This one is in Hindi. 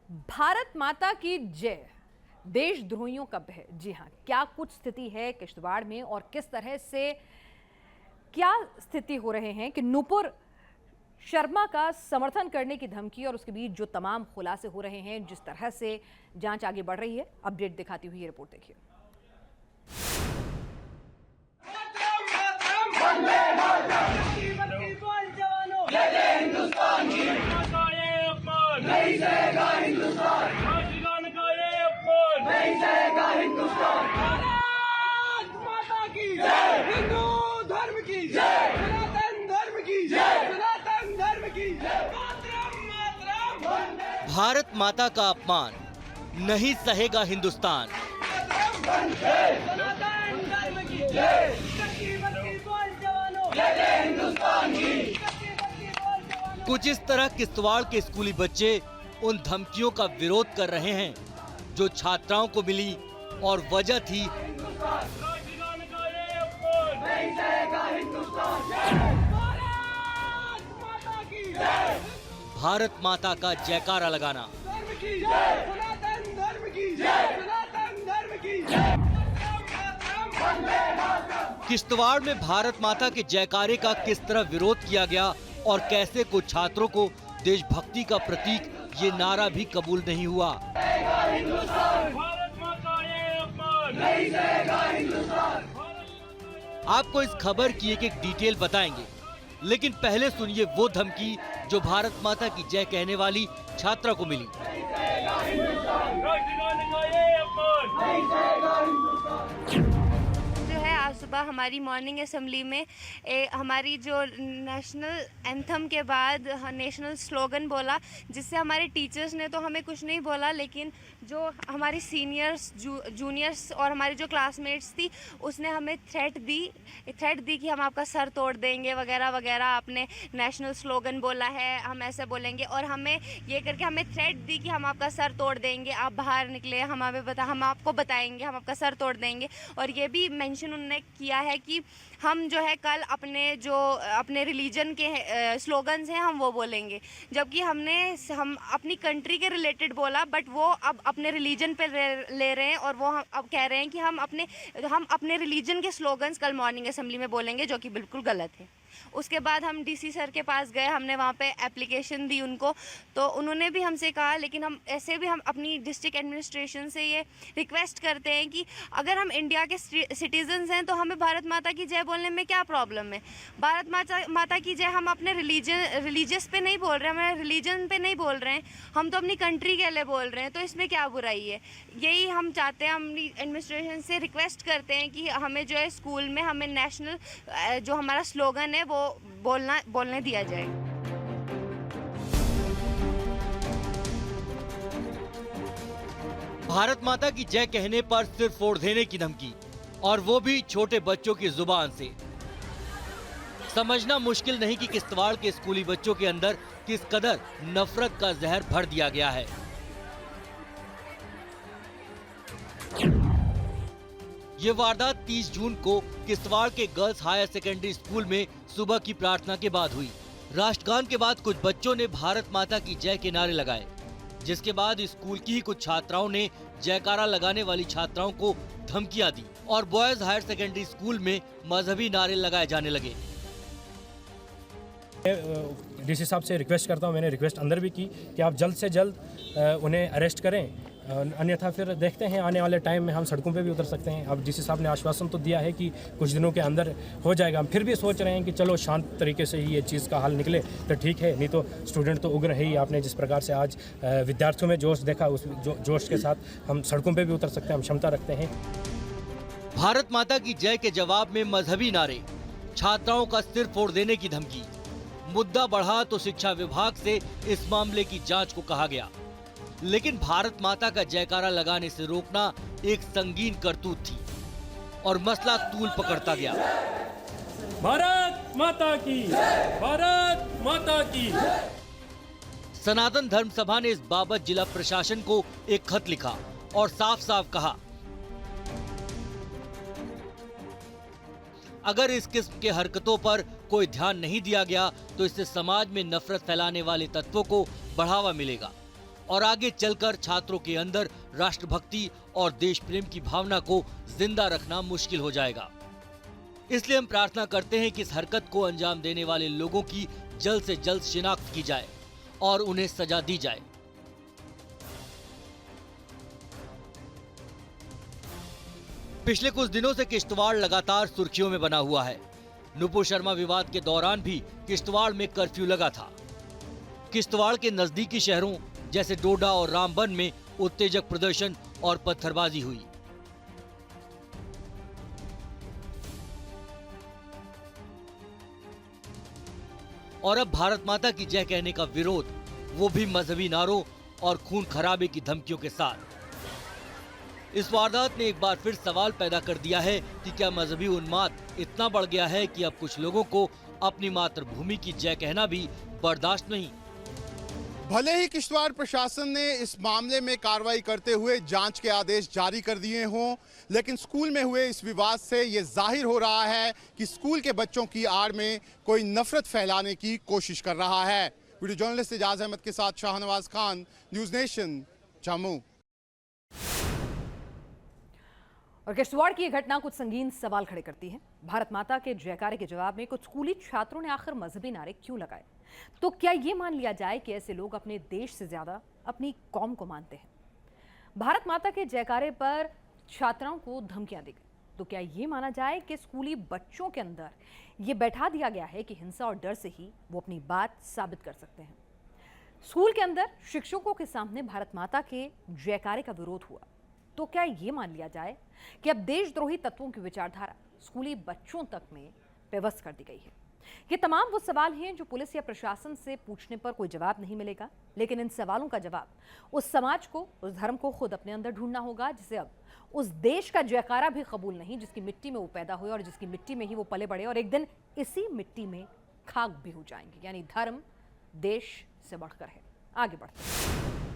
भारत माता की जय, देशद्रोहियों का भय। जी हाँ, क्या कुछ स्थिति है किश्तवाड़ में और किस तरह से क्या स्थिति हो रहे हैं कि नुपुर शर्मा का समर्थन करने की धमकी और उसके बीच जो तमाम खुलासे हो रहे हैं, जिस तरह से जांच आगे बढ़ रही है, अपडेट दिखाती हुई ये रिपोर्ट देखिए। भारत माता का अपमान नहीं सहेगा हिंदुस्तान। कुछ इस तरह किश्तवाड़ के स्कूली बच्चे उन धमकियों का विरोध कर रहे हैं जो छात्राओं को मिली और वजह थी भारत माता का जयकारा लगाना। किश्तवाड़ में भारत माता के जयकारे का किस तरह विरोध किया गया और कैसे कुछ छात्रों को देशभक्ति का प्रतीक ये नारा भी कबूल नहीं हुआ। आपको इस खबर की एक एक डिटेल बताएंगे, लेकिन पहले सुनिए वो धमकी जो भारत माता की जय कहने वाली छात्रा को मिली। जो है आज सुबह हमारी मॉर्निंग असेंबली में हमारी जो नेशनल एंथम के बाद नेशनल स्लोगन बोला, जिससे हमारे टीचर्स ने तो हमें कुछ नहीं बोला, लेकिन जो हमारी सीनियर्स जूनियर्स और हमारी जो क्लासमेट्स थी उसने हमें थ्रेट दी कि हम आपका सर तोड़ देंगे वगैरह वगैरह। आपने नेशनल स्लोगन बोला है, हम ऐसे बोलेंगे, और हमें ये करके हमें थ्रेट दी कि हम आपका सर तोड़ देंगे, आप बाहर निकले, हम आपको बताएंगे, हम आपका सर तोड़ देंगे। और ये भी मेंशन उन्होंने किया है कि हम जो है कल अपने रिलीजन के स्लोगन्स हैं हम वो बोलेंगे, जबकि हम अपनी कंट्री के रिलेटेड बोला, बट वो अब अपने रिलीजन पे ले रहे हैं और वो अब कह रहे हैं कि हम अपने रिलीजन के स्लोगन्स कल मॉर्निंग असेंबली में बोलेंगे, जो कि बिल्कुल गलत है। उसके बाद हम डीसी सर के पास गए, हमने वहाँ पे एप्लीकेशन दी उनको, तो उन्होंने भी हमसे कहा, लेकिन हम ऐसे भी हम अपनी डिस्ट्रिक्ट एडमिनिस्ट्रेशन से ये रिक्वेस्ट करते हैं कि अगर हम इंडिया के सिटीजन्स हैं तो हमें भारत माता की जय बोलने में क्या प्रॉब्लम है। भारत माता की जय हम अपने रिलीजियस पे नहीं बोल रहे हैं, हमारे रिलीजन पे नहीं बोल रहे हैं, हम तो अपनी कंट्री के लिए बोल रहे हैं, तो इसमें क्या बुराई है। यही हम चाहते हैं, हम एडमिनिस्ट्रेशन से रिक्वेस्ट करते हैं कि हमें जो है स्कूल में हमें नेशनल जो हमारा स्लोगन है वो बोलने दिया जाए। भारत माता की जय कहने पर सिर फोड़ देने की धमकी, और वो भी छोटे बच्चों की जुबान से। समझना मुश्किल नहीं कि किश्तवाड़ के स्कूली बच्चों के अंदर किस कदर नफरत का जहर भर दिया गया है। ये वारदात 30 जून को किश्तवाड़ के गर्ल्स हायर सेकेंडरी स्कूल में सुबह की प्रार्थना के बाद हुई। राष्ट्रगान के बाद कुछ बच्चों ने भारत माता की जय के नारे लगाए, जिसके बाद स्कूल की ही कुछ छात्राओं ने जयकारा लगाने वाली छात्राओं को धमकियां दी और बॉयज हायर सेकेंडरी स्कूल में मजहबी नारे लगाए जाने लगे। डीसी साहब से रिक्वेस्ट करता हूं, मैंने रिक्वेस्ट अंदर भी की कि आप जल्द से जल्द उन्हें अरेस्ट करें, अन्यथा फिर देखते हैं आने वाले टाइम में हम सड़कों पे भी उतर सकते हैं। अब डीसी साहब ने आश्वासन तो दिया है कि कुछ दिनों के अंदर हो जाएगा। हम फिर भी सोच रहे हैं कि चलो शांत तरीके से ही ये चीज़ का हल निकले तो ठीक है, नहीं तो स्टूडेंट तो उग्र है ही। आपने जिस प्रकार से आज विद्यार्थियों में जोश देखा, उस जोश के साथ हम सड़कों पर भी उतर सकते हैं, हम क्षमता रखते हैं। भारत माता की जय के जवाब में मजहबी नारे, छात्राओं का सिर फोड़ देने की धमकी। मुद्दा बढ़ा तो शिक्षा विभाग से इस मामले की जांच को कहा गया, लेकिन भारत माता का जयकारा लगाने से रोकना एक संगीन करतूत थी और मसला तूल पकड़ता गया। भारत माता की, भारत माता की। सनातन धर्म सभा ने इस बाबत जिला प्रशासन को एक खत लिखा और साफ साफ कहा, अगर इस किस्म के हरकतों पर कोई ध्यान नहीं दिया गया तो इससे समाज में नफरत फैलाने वाले तत्वों को बढ़ावा मिलेगा और आगे चलकर छात्रों के अंदर राष्ट्रभक्ति और देश प्रेम की भावना को जिंदा रखना मुश्किल हो जाएगा। इसलिए हम प्रार्थना करते हैं कि इस हरकत को अंजाम देने वाले लोगों की जल्द से जल्द शिनाख्त की जाए और उन्हें सजा दी जाए। पिछले कुछ दिनों से किश्तवाड़ लगातार सुर्खियों में बना हुआ है। नुपुर शर्मा विवाद के दौरान भी किश्तवाड़ में कर्फ्यू लगा था। किश्तवाड़ के नजदीकी शहरों जैसे डोडा और रामबन में उत्तेजक प्रदर्शन और पत्थरबाजी हुई। और अब भारत माता की जय कहने का विरोध, वो भी मजहबी नारों और खून खराबे की धमकियों के साथ। इस वारदात ने एक बार फिर सवाल पैदा कर दिया है कि क्या मजहबी उन्माद इतना बढ़ गया है कि अब कुछ लोगों को अपनी मातृभूमि की जय कहना भी बर्दाश्त नहीं। भले ही किश्तवाड़ प्रशासन ने इस मामले में कार्रवाई करते हुए जांच के आदेश जारी कर दिए हों, लेकिन स्कूल में हुए इस विवाद से ये जाहिर हो रहा है कि स्कूल के बच्चों की आड़ में कोई नफरत फैलाने की कोशिश कर रहा है। वीडियो जर्नलिस्ट एजाज अहमद के साथ शाहनवाज खान, न्यूज़ नेशन, जम्मू। और किश्तवाड़ की यह घटना कुछ संगीन सवाल खड़े करती है। भारत माता के जयकारे के जवाब में कुछ स्कूली छात्रों ने आखिर मजहबी नारे क्यों लगाए? तो क्या ये मान लिया जाए कि ऐसे लोग अपने देश से ज्यादा अपनी कौम को मानते हैं? भारत माता के जयकारे पर छात्राओं को धमकियां दी गई, तो क्या ये माना जाए कि स्कूली बच्चों के अंदर ये बैठा दिया गया है कि हिंसा और डर से ही वो अपनी बात साबित कर सकते हैं? स्कूल के अंदर शिक्षकों के सामने भारत माता के जयकारे का विरोध हुआ, तो क्या ये मान लिया जाए कि अब देशद्रोही तत्वों की विचारधारा स्कूली बच्चों तक में व्यवस्थ कर दी गई है? ये तमाम वो सवाल हैं जो पुलिस या प्रशासन से पूछने पर कोई जवाब नहीं मिलेगा, लेकिन इन सवालों का जवाब उस समाज को, उस धर्म को खुद अपने अंदर ढूंढना होगा, जिसे अब उस देश का जयकारा भी कबूल नहीं जिसकी मिट्टी में वो पैदा हुए और जिसकी मिट्टी में ही वो पले बढ़े और एक दिन इसी मिट्टी में खाक भी हो जाएंगे। यानी धर्म देश से बढ़कर है। आगे बढ़ते हैं।